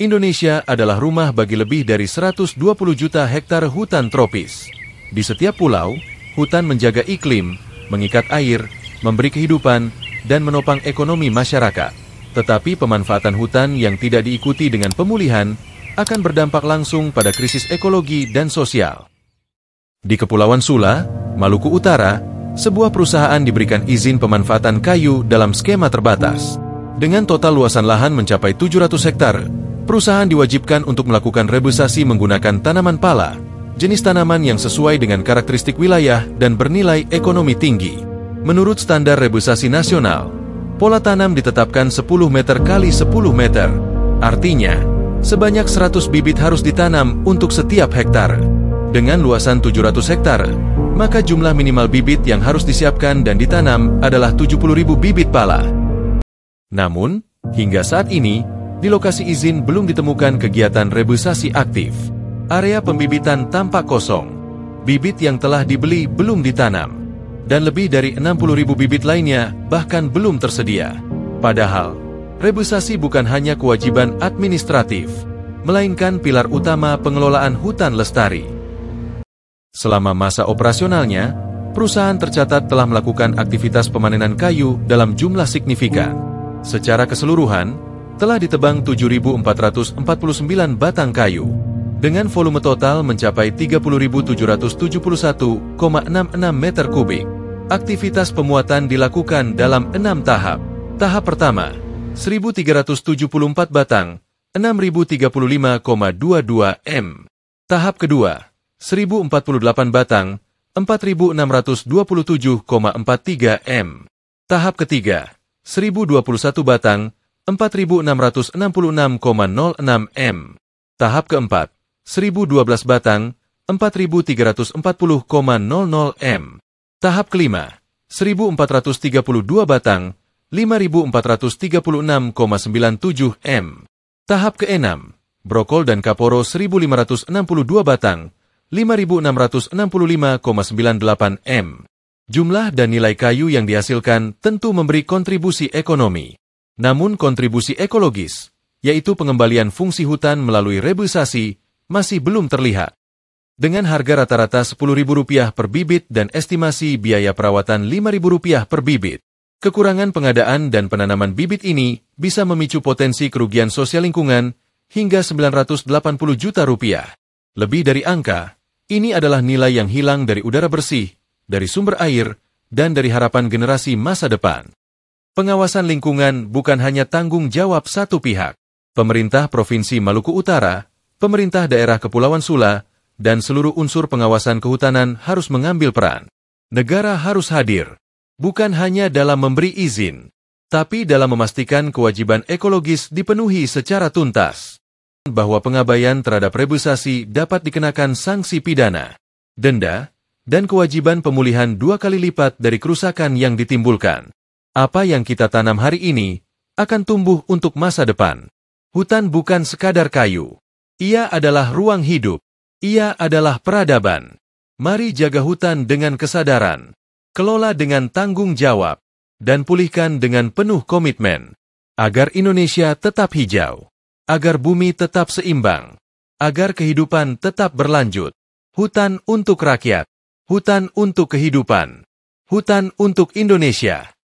Indonesia adalah rumah bagi lebih dari 120 juta hektar hutan tropis. Di setiap pulau, hutan menjaga iklim, mengikat air, memberi kehidupan, dan menopang ekonomi masyarakat. Tetapi pemanfaatan hutan yang tidak diikuti dengan pemulihan akan berdampak langsung pada krisis ekologi dan sosial. Di Kepulauan Sula, Maluku Utara, sebuah perusahaan diberikan izin pemanfaatan kayu dalam skema terbatas. Dengan total luasan lahan mencapai 700 hektar, perusahaan diwajibkan untuk melakukan rebusasi menggunakan tanaman pala, jenis tanaman yang sesuai dengan karakteristik wilayah dan bernilai ekonomi tinggi. Menurut standar rebusasi nasional, pola tanam ditetapkan 10 meter kali 10 meter. Artinya, sebanyak 100 bibit harus ditanam untuk setiap hektar. Dengan luasan 700 hektar, maka jumlah minimal bibit yang harus disiapkan dan ditanam adalah 70.000 bibit pala. Namun, hingga saat ini, di lokasi izin belum ditemukan kegiatan rebusasi aktif. Area pembibitan tampak kosong. Bibit yang telah dibeli belum ditanam. Dan lebih dari 60.000 bibit lainnya bahkan belum tersedia. Padahal, rebusasi bukan hanya kewajiban administratif, melainkan pilar utama pengelolaan hutan lestari. Selama masa operasionalnya, perusahaan tercatat telah melakukan aktivitas pemanenan kayu dalam jumlah signifikan. Secara keseluruhan, telah ditebang 7.449 batang kayu, dengan volume total mencapai 30.771,66 meter kubik. Aktivitas pemuatan dilakukan dalam 6 tahap. Tahap pertama, 1.374 batang, 6.035,22 m. Tahap kedua, 1.048 batang, 4.627,43 m. Tahap ketiga, 1.021 batang, 4.666,06 m. Tahap keempat, 1.012 batang, 4.340,00 m. Tahap kelima, 1.432 batang, 5.436,97 m. Tahap keenam, brokol dan kaporo 1.562 batang, 5.665,98 m. Jumlah dan nilai kayu yang dihasilkan tentu memberi kontribusi ekonomi. Namun kontribusi ekologis, yaitu pengembalian fungsi hutan melalui rebusasi, masih belum terlihat. Dengan harga rata-rata Rp10.000 per bibit dan estimasi biaya perawatan Rp5.000 per bibit, kekurangan pengadaan dan penanaman bibit ini bisa memicu potensi kerugian sosial lingkungan hingga Rp980 juta. Lebih dari angka, ini adalah nilai yang hilang dari udara bersih, dari sumber air, dan dari harapan generasi masa depan. Pengawasan lingkungan bukan hanya tanggung jawab satu pihak. Pemerintah Provinsi Maluku Utara, pemerintah daerah Kepulauan Sula, dan seluruh unsur pengawasan kehutanan harus mengambil peran. Negara harus hadir, bukan hanya dalam memberi izin, tapi dalam memastikan kewajiban ekologis dipenuhi secara tuntas. Bahwa pengabaian terhadap rebusasi dapat dikenakan sanksi pidana, denda, dan kewajiban pemulihan 2 kali lipat dari kerusakan yang ditimbulkan. Apa yang kita tanam hari ini akan tumbuh untuk masa depan. Hutan bukan sekadar kayu. Ia adalah ruang hidup. Ia adalah peradaban. Mari jaga hutan dengan kesadaran, kelola dengan tanggung jawab, dan pulihkan dengan penuh komitmen, agar Indonesia tetap hijau, agar bumi tetap seimbang, agar kehidupan tetap berlanjut. Hutan untuk rakyat, hutan untuk kehidupan, hutan untuk Indonesia.